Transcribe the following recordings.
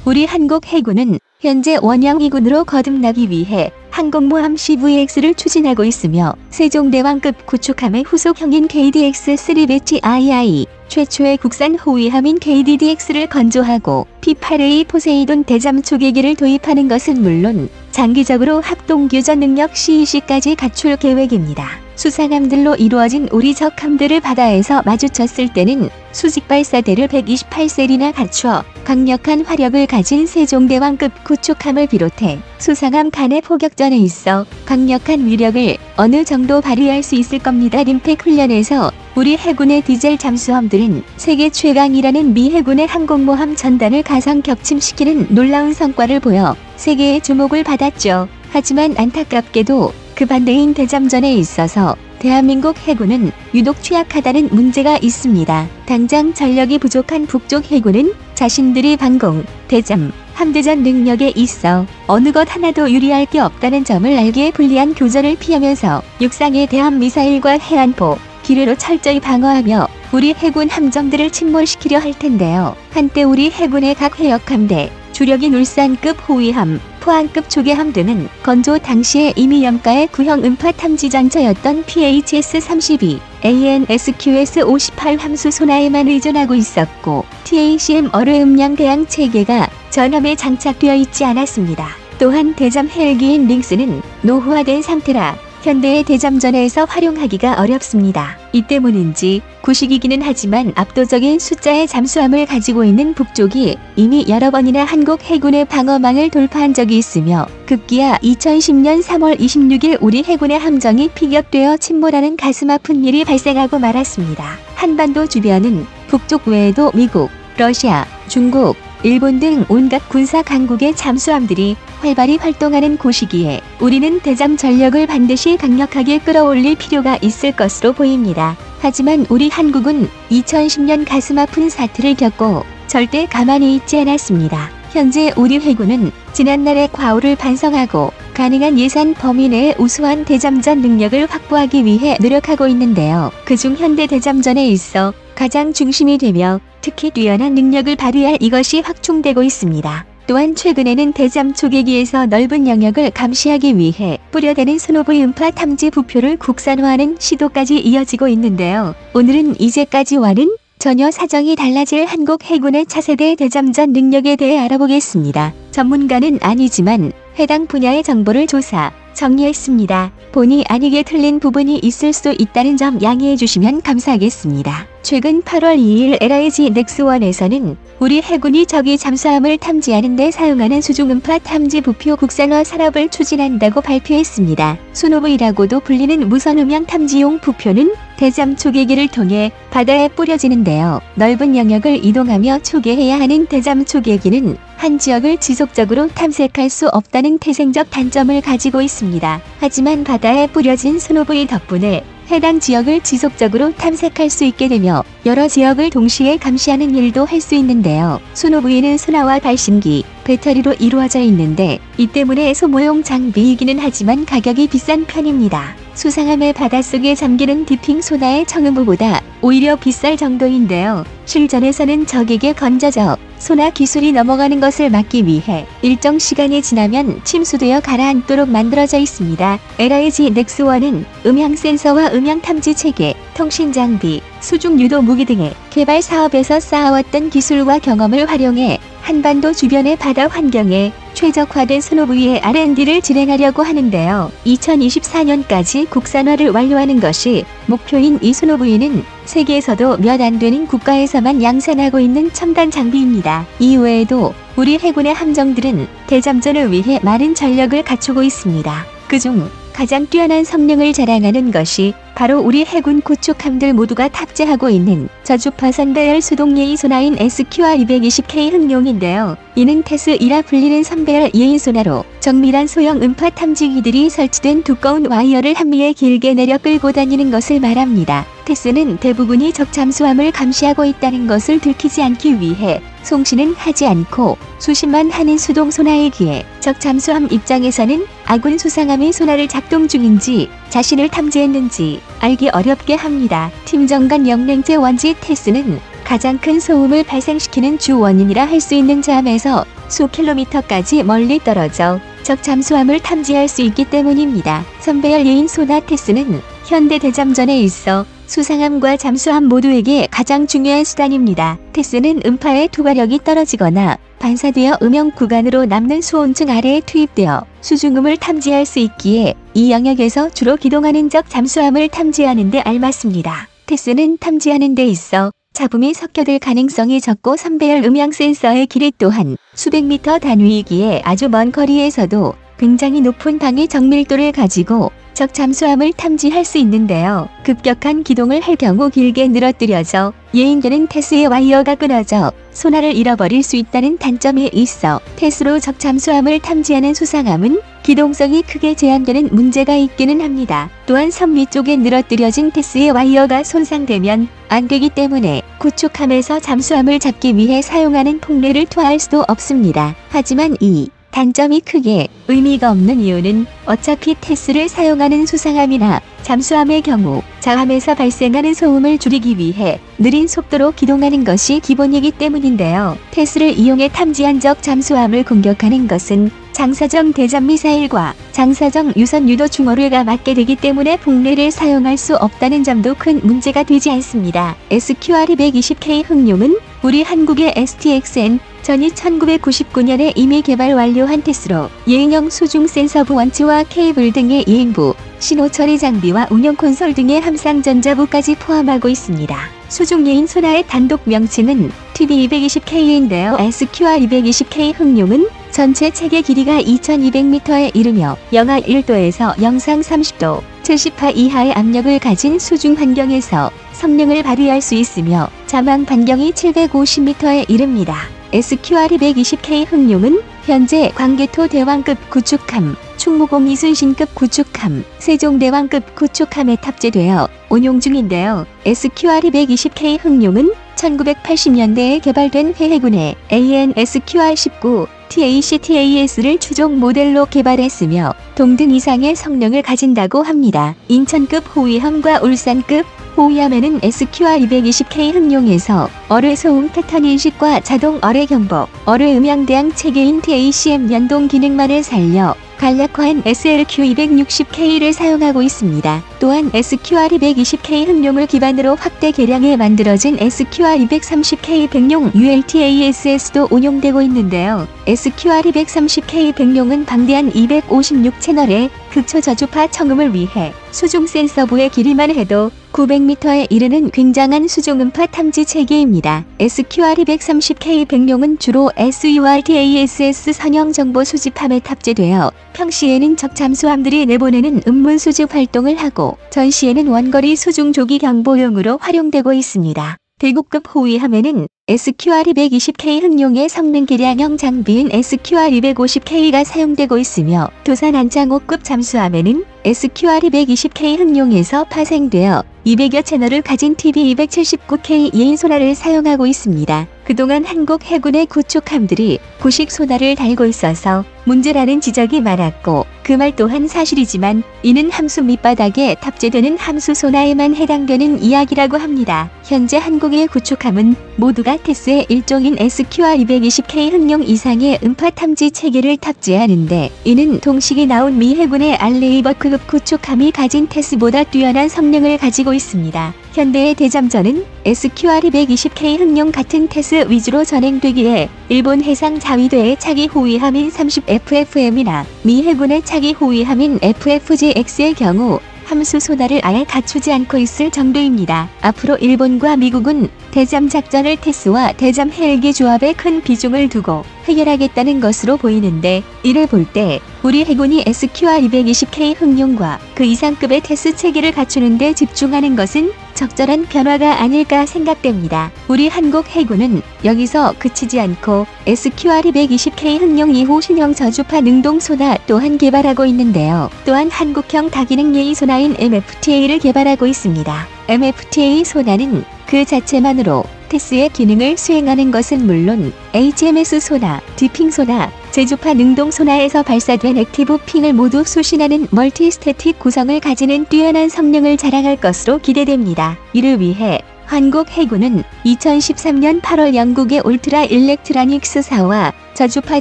우리 한국 해군은 현재 원양이군으로 거듭나기 위해 항공모함 CVX를 추진하고 있으며 세종대왕급 구축함의 후속형인 KDX-3 배치 II, 최초의 국산 호위함인 KDDX를 건조하고 P-8A 포세이돈 대잠 초계기를 도입하는 것은 물론 장기적으로 합동교전 능력 CEC까지 갖출 계획입니다. 수상함들로 이루어진 우리 적함들을 바다에서 마주쳤을 때는 수직발사대를 128셀이나 갖춰 강력한 화력을 가진 세종대왕급 구축함을 비롯해 수상함 간의 포격전에 있어 강력한 위력을 어느 정도 발휘할 수 있을 겁니다. 림팩 훈련에서 우리 해군의 디젤 잠수함들은 세계 최강이라는 미 해군의 항공모함 전단을 가상 격침시키는 놀라운 성과를 보여 세계의 주목을 받았죠. 하지만 안타깝게도 그 반대인 대잠전에 있어서 대한민국 해군은 유독 취약하다는 문제가 있습니다. 당장 전력이 부족한 북쪽 해군은 자신들이 방공, 대잠, 함대전 능력에 있어 어느 것 하나도 유리할 게 없다는 점을 알기에 불리한 교전을 피하면서 육상에 대한 미사일과 해안포, 기뢰로 철저히 방어하며 우리 해군 함정들을 침몰시키려 할 텐데요. 한때 우리 해군의 각 해역함대, 주력인 울산급 호위함, 포항급 조개함 등은 건조 당시에 이미 염가의 구형 음파 탐지전차였던 PHS-32, AN/SQS-58 함수 소나에만 의존하고 있었고 TACM 어뢰 음량 대항 체계가 전함에 장착되어 있지 않았습니다. 또한 대잠 헬기인 링스는 노후화된 상태라 현대의 대잠전에서 활용하기가 어렵습니다. 이 때문인지 구식이기는 하지만 압도적인 숫자의 잠수함을 가지고 있는 북쪽이 이미 여러 번이나 한국 해군의 방어망을 돌파한 적이 있으며 급기야 2010년 3월 26일 우리 해군의 함정이 피격되어 침몰하는 가슴 아픈 일이 발생하고 말았습니다. 한반도 주변은 북쪽 외에도 미국, 러시아, 중국, 일본 등 온갖 군사 강국의 잠수함들이 활발히 활동하는 곳이기에 우리는 대잠 전력을 반드시 강력하게 끌어올릴 필요가 있을 것으로 보입니다. 하지만 우리 한국은 2010년 가슴 아픈 사태를 겪고 절대 가만히 있지 않았습니다. 현재 우리 해군은 지난날의 과오를 반성하고 가능한 예산 범위 내에 우수한 대잠전 능력을 확보하기 위해 노력하고 있는데요. 그중 현대 대잠전에 있어 가장 중심이 되며 특히 뛰어난 능력을 발휘할 이것이 확충되고 있습니다. 또한 최근에는 대잠 초계기에서 넓은 영역을 감시하기 위해 뿌려대는 소노브이 음파 탐지 부표를 국산화하는 시도까지 이어지고 있는데요. 오늘은 이제까지와는 전혀 사정이 달라질 한국 해군의 차세대 대잠전 능력에 대해 알아보겠습니다. 전문가는 아니지만 해당 분야의 정보를 조사, 정리했습니다. 본의 아니게 틀린 부분이 있을 수 있다는 점 양해해 주시면 감사하겠습니다. 최근 8월 2일 LIG 넥스원에서는 우리 해군이 적이 잠수함을 탐지하는 데 사용하는 수중음파 탐지 부표 국산화 산업을 추진한다고 발표했습니다. 수노브이라고도 불리는 무선음향 탐지용 부표는 대잠 초계기를 통해 바다에 뿌려지는데요. 넓은 영역을 이동하며 초계해야 하는 대잠 초계기는 한 지역을 지속적으로 탐색할 수 없다는 태생적 단점을 가지고 있습니다. 하지만 바다에 뿌려진 소노브이 덕분에 해당 지역을 지속적으로 탐색할 수 있게 되며 여러 지역을 동시에 감시하는 일도 할 수 있는데요. 소노브이는 소나와 발신기, 배터리로 이루어져 있는데 이 때문에 소모용 장비이기는 하지만 가격이 비싼 편입니다. 수상함의 바닷속에 잠기는 디핑 소나의 청음부보다 오히려 비쌀 정도인데요. 실전에서는 적에게 건져져 소나 기술이 넘어가는 것을 막기 위해 일정 시간이 지나면 침수되어 가라앉도록 만들어져 있습니다. LIG 넥스원은 음향 센서와 음향 탐지 체계, 통신 장비, 수중 유도 무기 등의 개발 사업에서 쌓아왔던 기술과 경험을 활용해 한반도 주변의 바다 환경에 최적화된 소노브이의 R&D를 진행하려고 하는데요. 2024년까지 국산화를 완료하는 것이 목표인 이 소노브이는 세계에서도 몇 안 되는 국가에서만 양산하고 있는 첨단 장비입니다. 이외에도 우리 해군의 함정들은 대잠전을 위해 많은 전력을 갖추고 있습니다. 그중 가장 뛰어난 성능을 자랑하는 것이 바로 우리 해군 구축함들 모두가 탑재하고 있는 저주파선 배열 수동 예의 소나인 SQR220K 흥룡인데요. 이는 테스2라 불리는 선배열 예의 소나로 정밀한 소형 음파 탐지기들이 설치된 두꺼운 와이어를 한미에 길게 내려 끌고 다니는 것을 말합니다. 테스는 대부분이 적 잠수함을 감시하고 있다는 것을 들키지 않기 위해 송신은 하지 않고 수신만 하는 수동 소나이기에 적 잠수함 입장에서는 아군 수상함이 소나를 작동 중인지 자신을 탐지했는지 알기 어렵게 합니다. 팀정 간 영랭제 원지 테스는 가장 큰 소음을 발생시키는 주 원인이라 할 수 있는 잠에서 수 킬로미터까지 멀리 떨어져 적 잠수함을 탐지할 수 있기 때문입니다. 선배열 예인 소나 테스는 현대 대잠전에 있어 수상함과 잠수함 모두에게 가장 중요한 수단입니다. 테스는 음파의 투과력이 떨어지거나 반사되어 음영 구간으로 남는 수온층 아래에 투입되어 수중음을 탐지할 수 있기에 이 영역에서 주로 기동하는 적 잠수함을 탐지하는 데 알맞습니다. 테스는 탐지하는 데 있어 잡음이 섞여들 가능성이 적고 선배열 음향 센서의 길이 또한 수백 미터 단위이기에 아주 먼 거리에서도 굉장히 높은 방위 정밀도를 가지고 적 잠수함을 탐지할 수 있는데요. 급격한 기동을 할 경우 길게 늘어뜨려져 예인되는 테스의 와이어가 끊어져 소나를 잃어버릴 수 있다는 단점이 있어 테스로 적 잠수함을 탐지하는 수상함은 기동성이 크게 제한되는 문제가 있기는 합니다. 또한 선 위쪽에 늘어뜨려진 테스의 와이어가 손상되면 안 되기 때문에 구축함에서 잠수함을 잡기 위해 사용하는 폭뢰를 투하할 수도 없습니다. 하지만 이 단점이 크게 의미가 없는 이유는 어차피 테스를 사용하는 수상함이나 잠수함의 경우 자함에서 발생하는 소음을 줄이기 위해 느린 속도로 기동하는 것이 기본이기 때문인데요. 테스를 이용해 탐지한 적 잠수함을 공격하는 것은 장사정 대잠 미사일과 장사정 유선 유도 중어뢰가 맞게 되기 때문에 폭뢰를 사용할 수 없다는 점도 큰 문제가 되지 않습니다. SQR-220K 흥룡은 우리 한국의 STXN 전이 1999년에 이미 개발 완료한 테스로 예인형 수중 센서부 원치와 케이블 등의 예인부, 신호 처리 장비와 운영 콘솔 등의 함상 전자부까지 포함하고 있습니다. 수중 예인 소나의 단독 명칭은 TB220K인데요. SQR220K 흥룡은 전체 체계 길이가 2200m에 이르며 영하 1도에서 영상 30도, 70파 이하의 압력을 가진 수중 환경에서 성능을 발휘할 수 있으며 자망 반경이 750m에 이릅니다. SQR220K 흥룡은 현재 광개토 대왕급 구축함, 충무공 이순신급 구축함, 세종대왕급 구축함에 탑재되어 운용 중인데요. SQR220K 흥룡은 1980년대에 개발된 해해군의 AN-SQR-19 TACTAS를 추종 모델로 개발했으며 동등 이상의 성능을 가진다고 합니다. 인천급 호위함과 울산급 호위함에는 SQR220K 흥룡에서 어뢰 소음 패턴 인식과 자동 어뢰 경보, 어뢰 음향 대항 체계인 TACM 연동 기능만을 살려 간략화한 SLQ260K를 사용하고 있습니다. 또한 SQR220K 흥룡을 기반으로 확대 개량해 만들어진 SQR230K 백룡 ULTASS도 운용되고 있는데요. SQR230K 백룡은 방대한 256채널의 극초저주파 청음을 위해 수중 센서부의 길이만 해도 900m에 이르는 굉장한 수중음파 탐지 체계입니다. SQR230K 백룡은 주로 SURTASS 선형 정보 수집함에 탑재되어 평시에는 적 잠수함들이 내보내는 음문 수집 활동을 하고 전시에는 원거리 수중 조기 경보용으로 활용되고 있습니다. 대구급 호위함에는 SQR220K 흥룡의 성능 개량형 장비인 SQR250K가 사용되고 있으며 도산 안창호급 잠수함에는 SQR220K 흥룡에서 파생되어 200여 채널을 가진 TB279K 예인 소나를 사용하고 있습니다. 그동안 한국 해군의 구축함들이 구식 소나를 달고 있어서 문제라는 지적이 많았고 그 말 또한 사실이지만 이는 함수 밑바닥에 탑재되는 함수 소나에만 해당되는 이야기라고 합니다. 현재 한국의 구축함은 모두가 테스의 일종인 SQR220K 흥룡 이상의 음파 탐지 체계를 탑재하는데 이는 동식이 나온 미 해군의 알레이버크급 구축함이 가진 테스보다 뛰어난 성능을 가지고 있습니다. 현대의 대잠전은 SQR220K 흥룡 같은 테스 위주로 전행되기에 일본 해상 자위대의 차기 호위함인 30FFM이나 미 해군의 차기 호위함인 FFGX의 경우 함수 소나를 아예 갖추지 않고 있을 정도입니다. 앞으로 일본과 미국은 대잠 작전을 테스와 대잠 헬기 조합에 큰 비중을 두고 해결하겠다는 것으로 보이는데 이를 볼 때 우리 해군이 SQR220K 흥룡과 그 이상급의 테스 체계를 갖추는 데 집중하는 것은 적절한 변화가 아닐까 생각됩니다. 우리 한국 해군은 여기서 그치지 않고 SQR220K 흥룡 2호 신형 저주파 능동 소나 또한 개발하고 있는데요. 또한 한국형 다기능 예의 소나인 MFTA를 개발하고 있습니다. MFTA 소나는 그 자체만으로 테스의 기능을 수행하는 것은 물론 HMS 소나, 디핑 소나, 제주파 능동 소나에서 발사된 액티브 핑을 모두 수신하는 멀티스태틱 구성을 가지는 뛰어난 성능을 자랑할 것으로 기대됩니다. 이를 위해 한국 해군은 2013년 8월 영국의 울트라 일렉트라닉스사와 저주파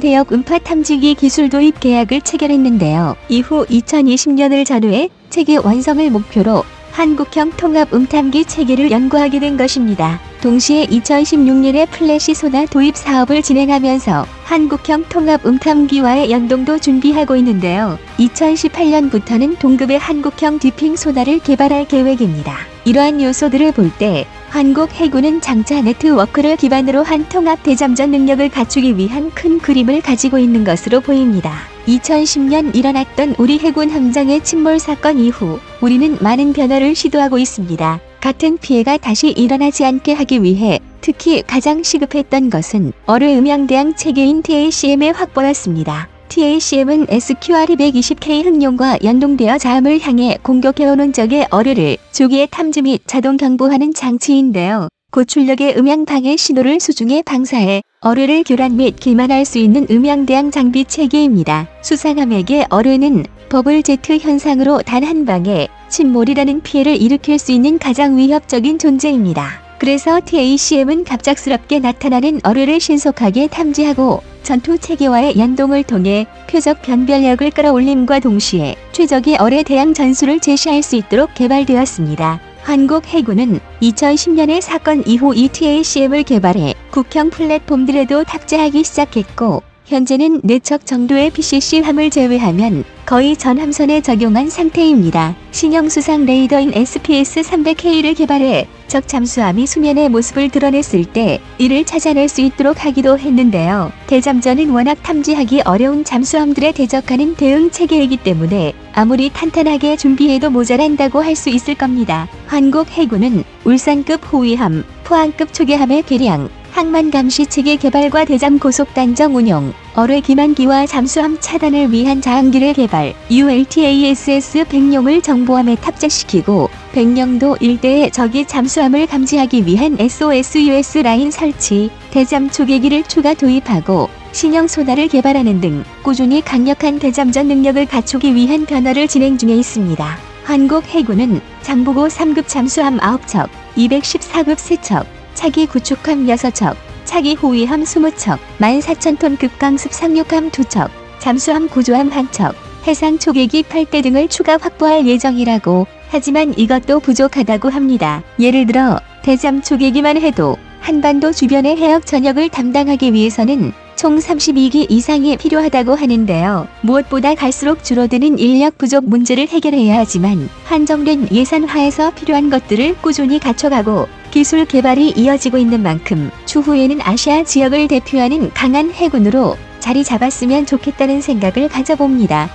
대역 음파 탐지기 기술 도입 계약을 체결했는데요. 이후 2020년을 전후해 체계 완성을 목표로 한국형 통합 음탐기 체계를 연구하게 된 것입니다. 동시에 2016년에 플래시 소나 도입 사업을 진행하면서 한국형 통합 음탐기와의 연동도 준비하고 있는데요. 2018년부터는 동급의 한국형 디핑 소나를 개발할 계획입니다. 이러한 요소들을 볼 때 한국 해군은 장차 네트워크를 기반으로 한 통합 대잠전 능력을 갖추기 위한 큰 그림을 가지고 있는 것으로 보입니다. 2010년 일어났던 우리 해군 함정의 침몰 사건 이후 우리는 많은 변화를 시도하고 있습니다. 같은 피해가 다시 일어나지 않게 하기 위해 특히 가장 시급했던 것은 어뢰 음향대항 체계인 TACM의 확보였습니다. TACM은 SQR-220K 흥룡과 연동되어 자음을 향해 공격해오는 적의 어뢰를 조기에 탐지 및 자동 경보하는 장치인데요. 고출력의 음향 방해 신호를 수중에 방사해 어뢰를 교란 및 길만할 수 있는 음향대항 장비 체계입니다. 수상함에게 어뢰는 버블 제트 현상으로 단 한 방에 침몰이라는 피해를 일으킬 수 있는 가장 위협적인 존재입니다. 그래서 TACM은 갑작스럽게 나타나는 어뢰를 신속하게 탐지하고 전투 체계와의 연동을 통해 표적 변별력을 끌어올림과 동시에 최적의 어뢰 대항 전술을 제시할 수 있도록 개발되었습니다. 한국 해군은 2010년의 사건 이후 이 TACM을 개발해 국형 플랫폼들에도 탑재하기 시작했고 현재는 4척 정도의 PCC함을 제외하면 거의 전 함선에 적용한 상태입니다. 신형 수상 레이더인 SPS-300K를 개발해 적 잠수함이 수면의 모습을 드러냈을 때 이를 찾아낼 수 있도록 하기도 했는데요. 대잠전은 워낙 탐지하기 어려운 잠수함들에 대적하는 대응 체계이기 때문에 아무리 탄탄하게 준비해도 모자란다고 할 수 있을 겁니다. 한국 해군은 울산급 호위함, 포항급 초계함의 개량, 항만 감시 체계 개발과 대잠 고속단정 운용, 어뢰 기만기와 잠수함 차단을 위한 자항기를 개발, ULTASS 백령을 정보함에 탑재시키고 백령도 일대의 적이 잠수함을 감지하기 위한 SOS-US 라인 설치, 대잠 초계기를 추가 도입하고 신형 소나를 개발하는 등 꾸준히 강력한 대잠전 능력을 갖추기 위한 변화를 진행 중에 있습니다. 한국 해군은 장보고 3급 잠수함 9척, 214급 3척, 차기 구축함 6척, 차기 호위함 20척, 14,000톤 급강습 상륙함 2척, 잠수함 구조함 1척, 해상 초계기 8대 등을 추가 확보할 예정이라고 하지만 이것도 부족하다고 합니다. 예를 들어 대잠 초계기만 해도 한반도 주변의 해역 전역을 담당하기 위해서는 총 32기 이상이 필요하다고 하는데요. 무엇보다 갈수록 줄어드는 인력 부족 문제를 해결해야 하지만 한정된 예산 하에서 필요한 것들을 꾸준히 갖춰가고 기술 개발이 이어지고 있는 만큼 추후에는 아시아 지역을 대표하는 강한 해군으로 자리 잡았으면 좋겠다는 생각을 가져봅니다.